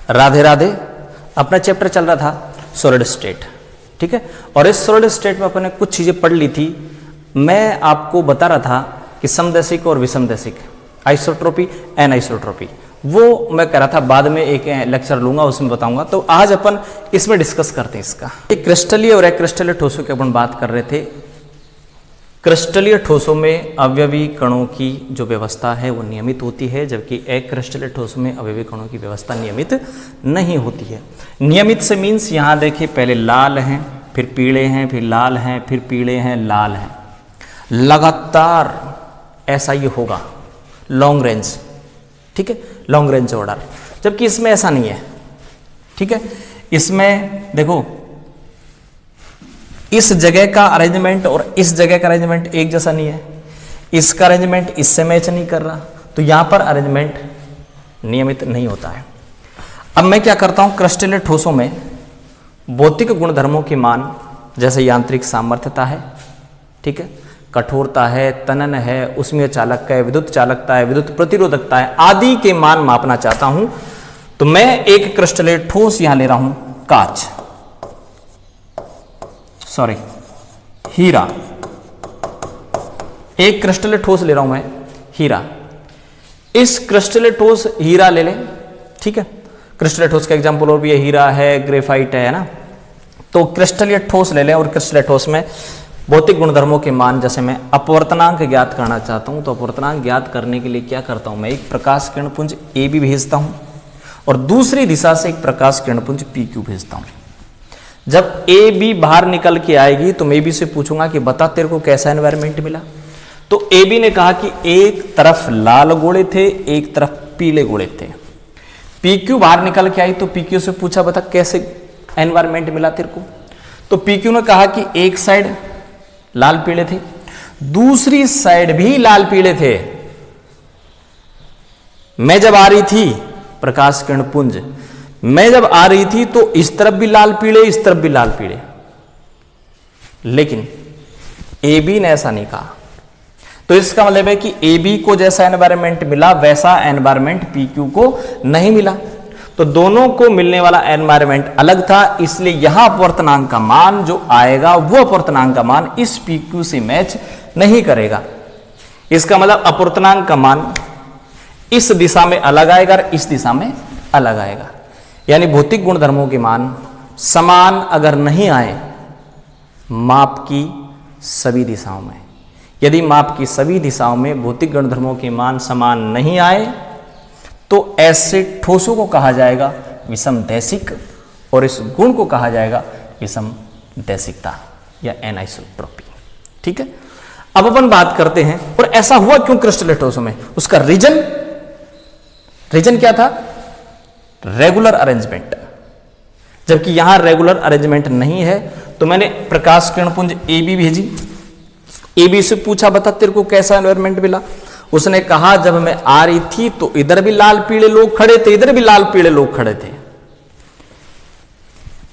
राधे राधे। अपना चैप्टर चल रहा था सॉलिड स्टेट, ठीक है। और इस सॉलिड स्टेट में अपने कुछ चीजें पढ़ ली थी। मैं आपको बता रहा था कि समदैशिक और विषमदैशिक, आइसोट्रोपी, एनआइसोट्रोपी, वो मैं कह रहा था बाद में एक लेक्चर लूंगा उसमें बताऊंगा। तो आज अपन इसमें डिस्कस करते हैं इसका। एक क्रिस्टलीय और अक्रिस्टलीय ठोसों की अपन बात कर रहे थे। क्रिस्टलीय ठोसों में अवयवी कणों की जो व्यवस्था है वो नियमित होती है, जबकि अक्रिस्टलीय ठोसों में अवयवी कणों की व्यवस्था नियमित नहीं होती है। नियमित से मीन्स यहाँ देखिए पहले लाल हैं, फिर पीले हैं, फिर लाल हैं, फिर पीले हैं, लाल हैं, लगातार ऐसा ये होगा, लॉन्ग रेंज, ठीक है, लॉन्ग रेंज ऑर्डर। जबकि इसमें ऐसा नहीं है, ठीक है। इसमें देखो इस जगह का अरेंजमेंट और इस जगह का अरेंजमेंट एक जैसा नहीं है, इसका अरेंजमेंट इससे मैच नहीं कर रहा, तो यहां पर अरेंजमेंट नियमित नहीं होता है। अब मैं क्या करता हूं, क्रिस्टलीय ठोसों में भौतिक गुणधर्मों के मान जैसे यांत्रिक सामर्थ्यता है, ठीक है, कठोरता है, तनन है, उसमें चालकता है, विद्युत चालकता है, विद्युत प्रतिरोधकता है, आदि के मान मापना चाहता हूं। तो मैं एक क्रिस्टलीय ठोस यहां ले रहा हूं, कांच, सॉरी हीरा। एक क्रिस्टलीय ठोस ले रहा हूं मैं, हीरा। इस क्रिस्टलीय ठोस हीरा ले लें, ठीक है। क्रिस्टलीय ठोस का एग्जांपल और भी है, हीरा है, ग्रेफाइट है ना। तो क्रिस्टलीय ठोस ले लें और क्रिस्टलीय ठोस में भौतिक गुणधर्मों के मान, जैसे मैं अपवर्तनांक ज्ञात करना चाहता हूं, तो अपवर्तनांक ज्ञात करने के लिए क्या करता हूं, मैं एक प्रकाश किरण पुंज ए बी भेजता हूं और दूसरी दिशा से एक प्रकाश किरण पुंज पी क्यू भेजता हूं। जब ए बी बाहर निकल के आएगी तो मैं बी से पूछूंगा कि बता तेरे को कैसा एनवायरमेंट मिला। तो ए बी ने कहा कि एक तरफ लाल गोले थे, एक तरफ पीले गोले थे। पी क्यू बाहर निकल के आई तो पी क्यू से पूछा बता कैसे एनवायरमेंट मिला तेरे को। तो पी क्यू ने कहा कि एक साइड लाल पीले थे, दूसरी साइड भी लाल पीले थे। मैं जब आ रही थी प्रकाश किरण पुंज, मैं जब आ रही थी तो इस तरफ भी लाल पीले, इस तरफ भी लाल पीले, लेकिन ए बी ने ऐसा नहीं कहा। तो इसका मतलब है कि ए बी को जैसा एनवायरमेंट मिला वैसा एनवायरमेंट पी क्यू को नहीं मिला। तो दोनों को मिलने वाला एनवायरमेंट अलग था, इसलिए यहां अपवर्तनांक का मान जो आएगा वो अपवर्तनांक का मान इस पी क्यू से मैच नहीं करेगा। इसका मतलब अपवर्तनांक का मान इस दिशा में अलग आएगा और इस दिशा में अलग आएगा। यानी भौतिक गुणधर्मों के मान समान अगर नहीं आए माप की सभी दिशाओं में, यदि माप की सभी दिशाओं में भौतिक गुणधर्मों के मान समान नहीं आए तो ऐसे ठोसों को कहा जाएगा विषमदैशिक और इस गुण को कहा जाएगा विषमदैशिकता या एनाइसोट्रोपी, ठीक है। अब अपन बात करते हैं और ऐसा हुआ क्यों क्रिस्टलीय ठोसों में, उसका रीजन क्या था, रेगुलर अरेंजमेंट। जबकि यहां रेगुलर अरेंजमेंट नहीं है तो मैंने प्रकाश किरण पुंज ए बी भेजी, ए बी से पूछा बता तेरे को कैसा एनवायरमेंट मिला। उसने कहा जब मैं आ रही थी तो इधर भी लाल पीले लोग खड़े थे, इधर भी लाल पीले लोग खड़े थे।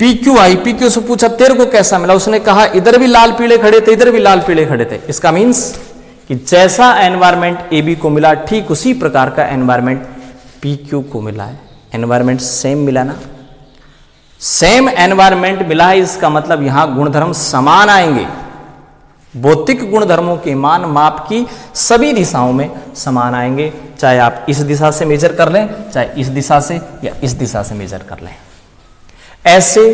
P Q I, P Q से पूछा तेरे को कैसा मिला, उसने कहा इधर भी लाल पीले खड़े थे, इधर भी लाल पीले खड़े थे। इसका मीन्स कि जैसा एनवायरमेंट ए बी को मिला ठीक उसी प्रकार का एनवायरमेंट पी क्यू को मिला है। एनवायरमेंट सेम मिला ना, सेम एनवायरमेंट मिला है, इसका मतलब यहां गुणधर्म समान आएंगे। भौतिक गुणधर्मों के मान माप की सभी दिशाओं में समान आएंगे, चाहे आप इस दिशा से मेजर कर लें, चाहे इस दिशा से या इस दिशा से मेजर कर लें। ऐसे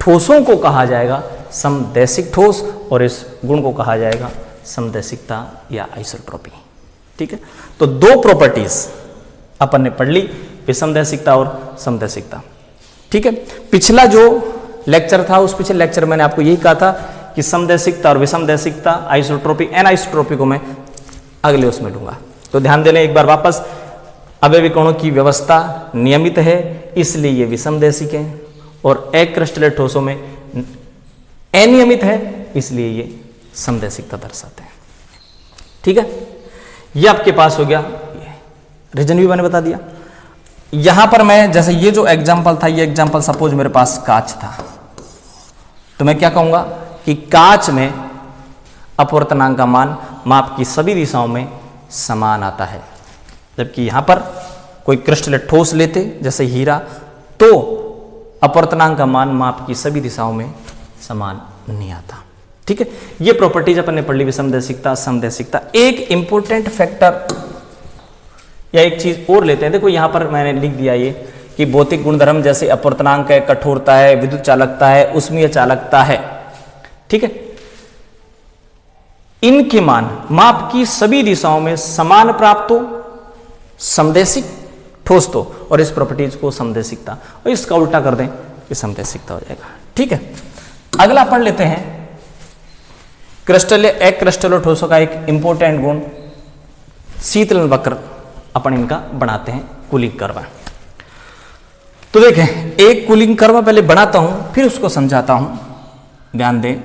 ठोसों को कहा जाएगा समदैशिक ठोस और इस गुण को कहा जाएगा समदैशिकता या आइसोट्रोपी, ठीक है। तो दो प्रॉपर्टीज अपन ने पढ़ ली, विषमदैशिकता और समदैशिकता, ठीक है। पिछला जो लेक्चर था उस पिछले लेक्चर मैंने आपको यही कहा था कि समदैशिकता और विषमदैशिकता, आइसोट्रोपी, एनाइसोट्रोपी को मैं अगले उसमें लूंगा। तो ध्यान देना एक बार वापस, अवयवी कणों की व्यवस्था नियमित है इसलिए ये विषमदैशिक है, और अक्रिस्टलीय ठोसों में अनियमित है इसलिए ये समदैशिकता दर्शाते हैं, ठीक है। ये आपके पास हो गया, रीजन भी मैंने बता दिया। यहां पर मैं जैसे ये जो एग्जाम्पल था, ये एग्जाम्पल सपोज मेरे पास कांच था, तो मैं क्या कहूंगा कि कांच में अपवर्तनांक का मान माप की सभी दिशाओं में समान आता है। जबकि यहां पर कोई क्रिस्टलीय ठोस लेते जैसे हीरा, तो अपवर्तनांक का मान माप की सभी दिशाओं में समान नहीं आता। ठीक है, ये प्रॉपर्टीज अपन ने पढ़ ली, विसमदैशिकता, समदैशिकता। एक इंपॉर्टेंट फैक्टर या एक चीज और लेते हैं। देखो यहां पर मैंने लिख दिया ये कि भौतिक गुणधर्म जैसे अपवर्तनांक है, कठोरता है, विद्युत चालकता है, उष्मीय चालकता है, ठीक है, इनके मान माप की सभी दिशाओं में समान प्राप्त हो, समदैशिक ठोस तो, और इस प्रॉपर्टीज को समदैशिकता, और इसका उल्टा कर दें कि समदैशिकता हो जाएगा। ठीक है, अगला पढ़ लेते हैं क्रिस्टल एक क्रिस्टल और ठोसों का एक इंपॉर्टेंट गुण शीतलन वक्र अपन इनका बनाते हैं कूलिंग कर्व। तो देखें, एक कूलिंग कर्व पहले बनाता हूं फिर उसको समझाता हूं, ध्यान दें।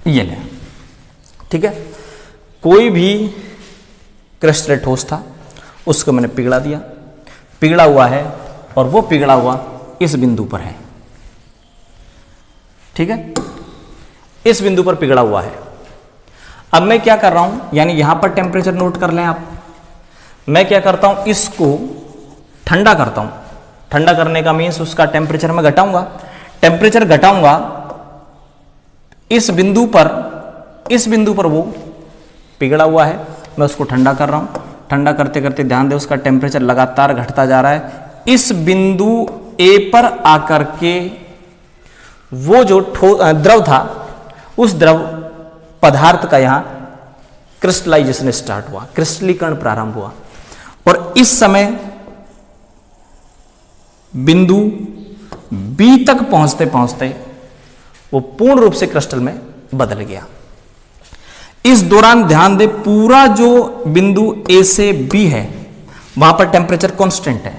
ये ले, ठीक है, कोई भी क्रिस्टल ठोस था, उसको मैंने पिघला दिया, पिघला हुआ है, और वो पिघला हुआ इस बिंदु पर है। ठीक है, इस बिंदु पर पिघला हुआ है। अब मैं क्या कर रहा हूं, यानी यहां पर टेम्परेचर नोट कर लें आप। मैं क्या करता हूं, इसको ठंडा करता हूं। ठंडा करने का मीन्स उसका टेम्परेचर मैं घटाऊंगा। टेम्परेचर घटाऊंगा, इस बिंदु पर वो पिघला हुआ है, मैं उसको ठंडा कर रहा हूं। ठंडा करते करते ध्यान दें उसका टेम्परेचर लगातार घटता जा रहा है। इस बिंदु ए पर आकर के वो जो द्रव था, उस द्रव पदार्थ का यहां क्रिस्टलाइजेशन स्टार्ट हुआ, क्रिस्टलीकरण प्रारंभ हुआ, और इस समय बिंदु बी तक पहुंचते पहुंचते वो पूर्ण रूप से क्रिस्टल में बदल गया। इस दौरान ध्यान दे, पूरा जो बिंदु ए से बी है वहां पर टेम्परेचर कांस्टेंट है।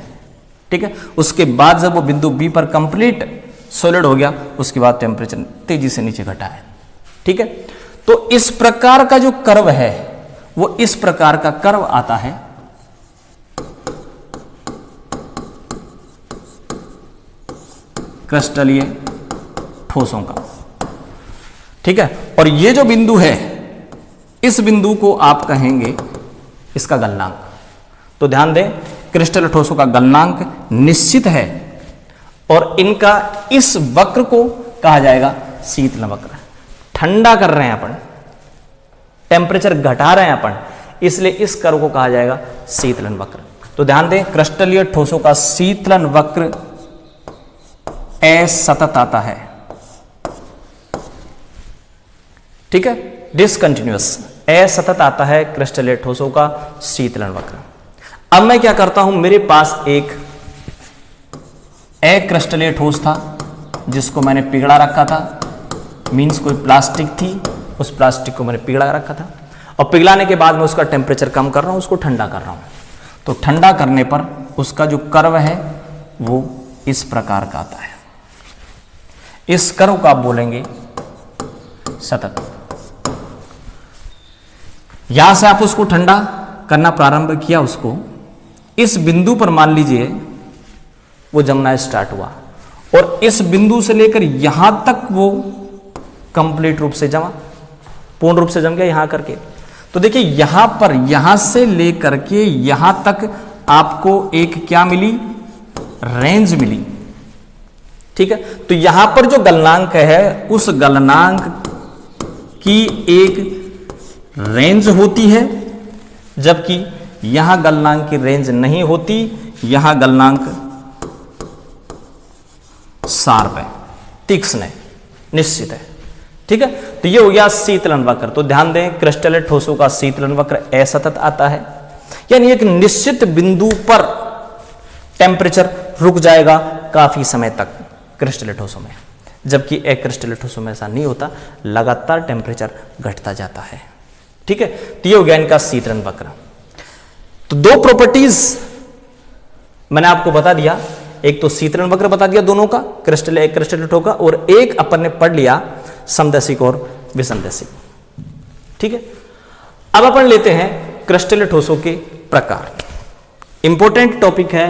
ठीक है, उसके बाद जब वो बिंदु बी पर कंप्लीट सॉलिड हो गया, उसके बाद टेम्परेचर तेजी से नीचे घटा है। ठीक है, तो इस प्रकार का जो कर्व है वो इस प्रकार का कर्व आता है। क्रिस्टलीय ठोसों का। ठीक है, और ये जो बिंदु है, इस बिंदु को आप कहेंगे इसका गलनांक। तो ध्यान दें, क्रिस्टल ठोसों का गलनांक निश्चित है, और इनका इस वक्र को कहा जाएगा शीतलन वक्र। ठंडा कर रहे हैं अपन, टेम्परेचर घटा रहे हैं अपन, इसलिए इस कर्व को कहा जाएगा शीतलन वक्र। तो ध्यान दें, क्रिस्टलीय ठोसों का शीतलन वक्र असतत आता है। ठीक है, डिसकंटिन्यूअस, असतत आता है क्रिस्टलीय ठोसों का शीतलन वक्र। अब मैं क्या करता हूं, मेरे पास एक अक्रिस्टलीय ठोस था जिसको मैंने पिघला रखा था, मींस कोई प्लास्टिक थी, उस प्लास्टिक को मैंने पिघला रखा था, और पिघलाने के बाद मैं उसका टेम्परेचर कम कर रहा हूं, उसको ठंडा कर रहा हूं। तो ठंडा करने पर उसका जो कर्व है वो इस प्रकार का आता है। इस कर्व को आप बोलेंगे सतत। यहां से आप उसको ठंडा करना प्रारंभ किया, उसको इस बिंदु पर मान लीजिए वो जमना स्टार्ट हुआ, और इस बिंदु से लेकर यहां तक वो कंप्लीट रूप से जमा, पूर्ण रूप से जम गया यहां करके। तो देखिए यहां पर, यहां से लेकर के यहां तक आपको एक क्या मिली, रेंज मिली। ठीक है, तो यहां पर जो गलनांक है, उस गलनांक की एक रेंज होती है, जबकि यहां गलनांक की रेंज नहीं होती, यहां गलनांक शार्प है, तीक्ष्ण है, निश्चित है। ठीक है, तो ये हो गया शीतलन वक्र। तो ध्यान दें, क्रिस्टलीय ठोसों का शीतलन वक्र असतत आता है, यानी एक निश्चित बिंदु पर टेम्परेचर रुक जाएगा काफी समय तक क्रिस्टलीय ठोसों में, जबकि अक्रिस्टलीय ठोसों में ऐसा नहीं होता, लगातार टेम्परेचर घटता जाता है। ठीक है, तो ये हो गया इनका शीतलन वक्र। तो दो प्रॉपर्टीज मैंने आपको बता दिया, एक तो शीतलन वक्र बता दिया दोनों का, क्रिस्टलीय अक्रिस्टलीय ठोस का, और एक अपन ने पढ़ लिया समदैशिक और विसमदैशिक। ठीक है, अब अपन लेते हैं क्रिस्टलीय ठोसों के प्रकार। इंपॉर्टेंट टॉपिक है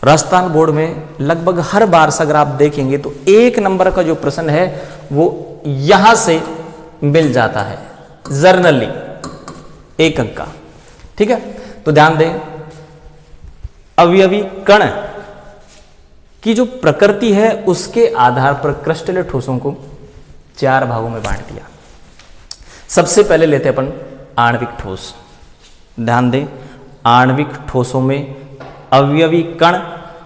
राजस्थान बोर्ड में लगभग हर बार से अगर आप देखेंगे तो 1 नंबर का जो प्रश्न है वो यहां से मिल जाता है जर्नली 1 अंक का। ठीक है, तो ध्यान दें, अवयवी कण की जो प्रकृति है उसके आधार पर क्रिस्टलीय ठोसों को 4 भागों में बांट दिया। सबसे पहले लेते हैं अपन आणविक ठोस। ध्यान दें, आणविक ठोसों में अवयवी कण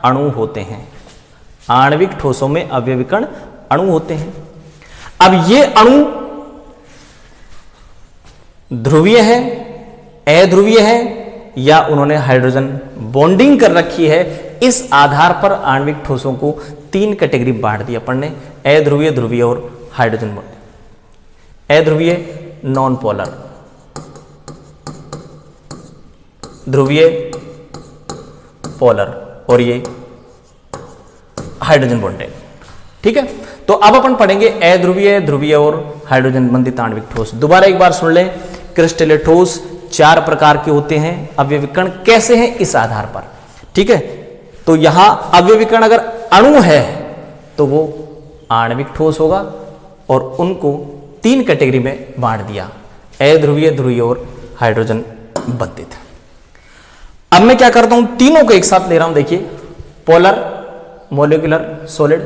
अणु होते हैं। आणविक ठोसों में अवयवी कण अणु होते हैं। अब ये अणु ध्रुवीय है, अध्रुवीय है, या उन्होंने हाइड्रोजन बॉन्डिंग कर रखी है। इस आधार पर आणविक ठोसों को 3 कैटेगरी बांट दिया अपन ने, अध्रुवीय, ध्रुवीय और हाइड्रोजन बॉन्डिंग। अध्रुवीय नॉन पोलर, ध्रुवीय पोलर, और ये हाइड्रोजन बॉन्डेड। ठीक है, तो अब अपन पढ़ेंगे अध्रुवीय, ध्रुवीय और हाइड्रोजन बंधित आणविक ठोस। दोबारा एक बार सुन लें, क्रिस्टलीय ठोस 4 प्रकार के होते हैं। अवयवी कण कैसे हैं इस आधार पर। ठीक है, तो यहां अवयवी कण अगर अणु है तो वो आणविक ठोस होगा, और उनको 3 कैटेगरी में बांट दिया, अध्रुवीय, ध्रुवीय और हाइड्रोजन बंधित। अब मैं क्या करता हूं, तीनों को एक साथ ले रहा हूं। देखिए, polar molecular solid,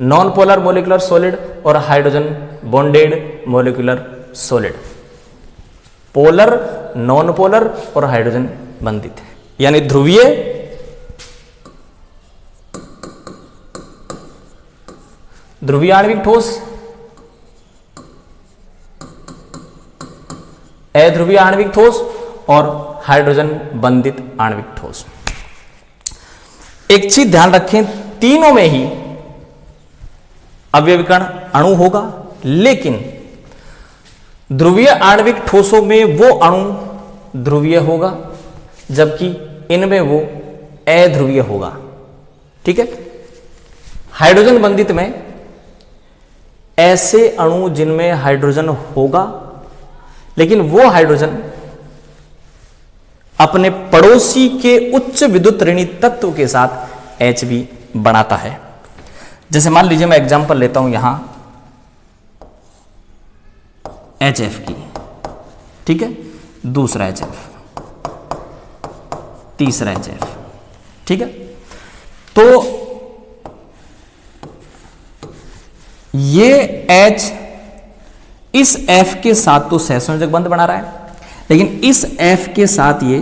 non polar molecular solid और hydrogen bonded molecular solid. Polar, non polar और हाइड्रोजन बंधित, यानी ध्रुवीय, ध्रुवीय आणविक ठोस, अध्रुवीय आणविक ठोस और हाइड्रोजन बंधित आणविक ठोस। एक चीज ध्यान रखें, तीनों में ही अवयवी कण अणु होगा, लेकिन ध्रुवीय आणविक ठोसों में वो अणु ध्रुवीय होगा, जबकि इनमें वो अध्रुवीय होगा। ठीक है, हाइड्रोजन बंधित में ऐसे अणु जिनमें हाइड्रोजन होगा, लेकिन वो हाइड्रोजन अपने पड़ोसी के उच्च विद्युत ऋणी तत्व के साथ Hb बनाता है। जैसे मान लीजिए मैं एग्जांपल लेता हूं यहां HF की, ठीक है, दूसरा HF, तीसरा HF। ठीक है, तो ये H इस F के साथ तो सहसंयोजक बंध बना रहा है, लेकिन इस F के साथ ये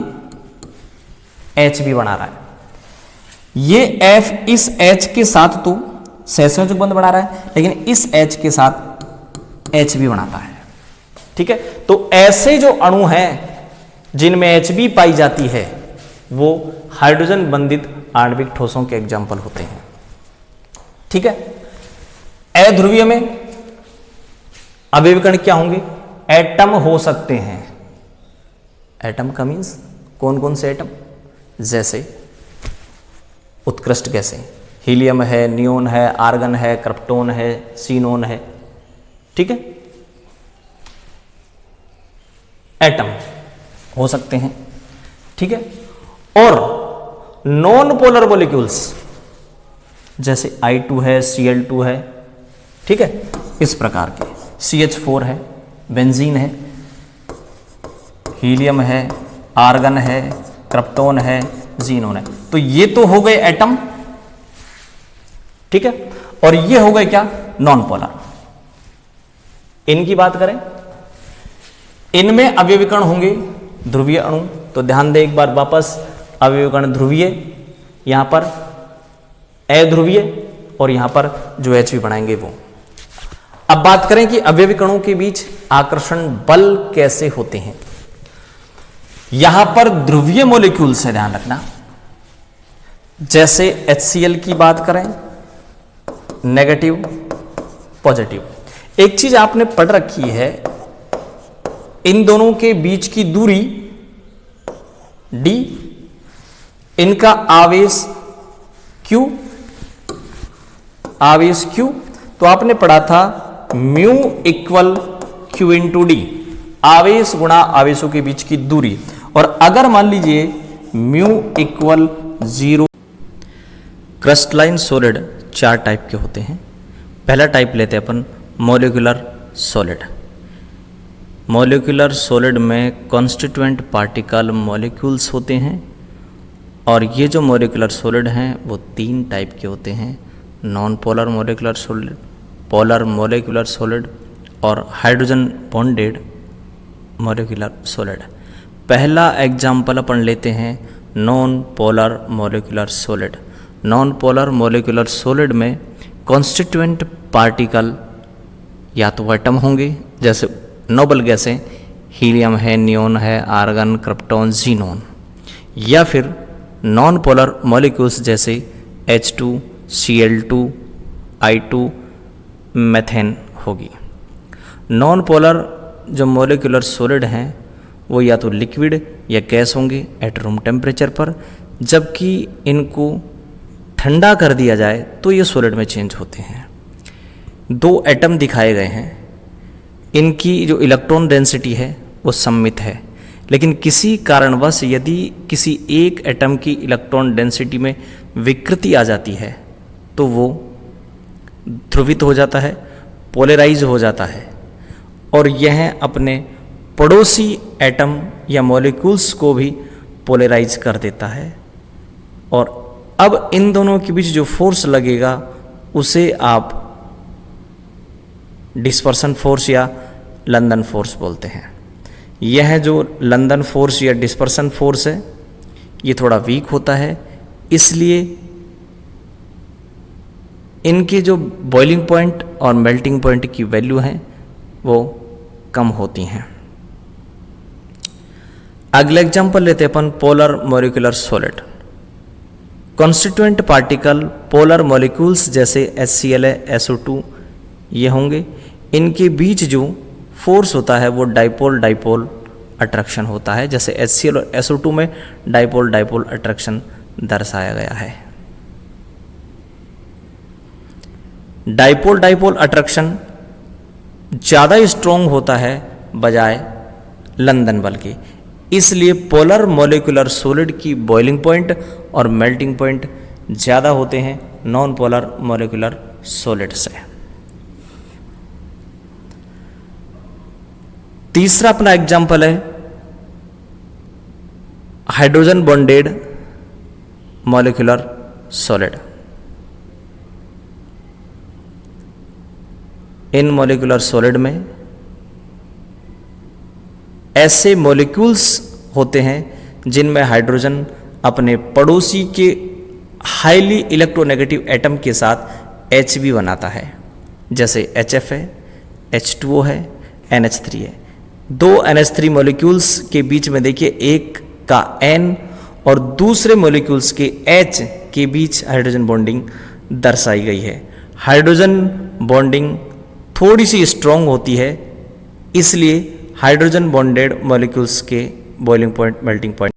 H भी बना रहा है। ये F इस H के साथ तो सहसंयोजक बंध बना रहा है, लेकिन इस H के साथ H भी बनाता है। ठीक है, तो ऐसे जो अणु हैं जिनमें Hb पाई जाती है वो हाइड्रोजन बंधित आणविक ठोसों के एग्जाम्पल होते हैं। ठीक है, अध्रुवीय में अवयवी कण क्या होंगे, एटम हो सकते हैं। एटम का मीन्स कौन कौन से एटम, जैसे उत्कृष्ट गैसें, हीलियम है, नियोन है, आर्गन है, क्रिप्टोन है, सीनोन है। ठीक है, एटम हो सकते हैं। ठीक है, और नॉन पोलर मॉलिक्यूल्स जैसे I2 है, Cl2 है। ठीक है, इस प्रकार के CH4 है, बेंजीन है, हीलियम है, आर्गन है, क्रिप्टोन है, जीनोन है। तो ये तो हो गए एटम। ठीक है, और ये हो गए क्या, नॉन पोलर। इनकी बात करें, इनमें अवयवी कण होंगे ध्रुवीय अणु। तो ध्यान दें एक बार वापस, अवयवी कण ध्रुवीय, यहां पर अध्रुवीय, और यहां पर जो Hb बनाएंगे वो। अब बात करें कि अवयवी कणों के बीच आकर्षण बल कैसे होते हैं। यहां पर ध्रुवीय मॉलिक्यूल से ध्यान रखना, जैसे HCl की बात करें, नेगेटिव, पॉजिटिव। एक चीज आपने पढ़ रखी है, इन दोनों के बीच की दूरी d, इनका आवेश q, आवेश q। तो आपने पढ़ा था mu equal q into D, आवेश गुणा आवेशों के बीच की दूरी। और अगर मान लीजिए mu equal 0, crystalline solid 4 type के होते हैं। पहला टाइप लेते हैं अपन मॉलिक्यूलर सॉलिड। मॉलिक्यूलर सॉलिड में कॉन्स्टिट्यूएंट पार्टिकल मॉलिक्यूल्स होते हैं और ये जो मॉलिक्यूलर सॉलिड हैं वो 3 टाइप के होते हैं, non polar molecular solid, polar molecular solid और हाइड्रोजन बॉन्डेड मॉलिक्यूलर सॉलिड। पहला एग्जाम्पल अपन लेते हैं non polar molecular solid. Non polar molecular solid में कॉन्स्टिट्यूएंट पार्टिकल या तो एटम होंगे, जैसे नोबल गैसें हीलियम है, नियोन है, आर्गन, क्रिप्टॉन, जीनोन, या फिर नॉन पोलर मॉलिक्यूल्स जैसे H2, Cl2, I2, मेथेन होगी। नॉन पोलर जो मॉलिक्यूलर सॉलिड हैं वो या तो लिक्विड या गैस होंगे एट रूम टेम्परेचर पर, जबकि इनको ठंडा कर दिया जाए तो ये सॉलिड में चेंज होते हैं। 2 एटम दिखाए गए हैं, इनकी जो इलेक्ट्रॉन डेंसिटी है वो सममित है, लेकिन किसी कारणवश यदि किसी एक एटम की इलेक्ट्रॉन डेंसिटी में विकृति आ जाती है तो वो ध्रुवित हो जाता है, पोलराइज हो जाता है और यह अपने पड़ोसी एटम या मॉलिक्यूल्स को भी पोलराइज कर देता है। और अब इन दोनों के बीच जो फोर्स लगेगा उसे आप डिस्पर्सन फोर्स या लंदन फोर्स बोलते हैं। यह जो लंदन फोर्स या डिस्पर्सन फोर्स है ये थोड़ा वीक होता है, इसलिए इनके जो बॉइलिंग पॉइंट और मेल्टिंग पॉइंट की वैल्यू हैं वो कम होती हैं। अगला एग्जांपल लेते हैं अपन polar molecular solid. Constituent particle polar molecules जैसे HCl है, SO2 ये होंगे। इनके बीच जो फोर्स होता है वो डाइपोल डाइपोल अट्रैक्शन होता है, जैसे HCl और SO2 में डाइपोल डाइपोल अट्रैक्शन दर्शाया गया है। डाइपोल डाइपोल अट्रैक्शन ज़्यादा स्ट्रॉन्ग होता है बजाय लंदन बल के, इसलिए पोलर मॉलिक्यूलर सॉलिड की बॉइलिंग पॉइंट और मेल्टिंग पॉइंट ज़्यादा होते हैं नॉन पोलर मॉलिक्यूलर सॉलिड से। तीसरा अपना एग्जाम्पल है हाइड्रोजन बॉन्डेड मॉलिक्यूलर सॉलिड। इन मॉलिक्यूलर सॉलिड में ऐसे मॉलिक्यूल्स होते हैं जिनमें हाइड्रोजन अपने पड़ोसी के हाईली इलेक्ट्रोनेगेटिव एटम के साथ Hb बनाता है, जैसे HF है, H2O है, NH3 है। 2 NH3 मॉलिक्यूल्स के बीच में देखिए एक का N और दूसरे मॉलिक्यूल्स के H के बीच हाइड्रोजन बॉन्डिंग दर्शाई गई है। हाइड्रोजन बॉन्डिंग थोड़ी सी स्ट्रॉन्ग होती है, इसलिए हाइड्रोजन बॉन्डेड मॉलिक्यूल्स के बॉइलिंग पॉइंट मेल्टिंग पॉइंट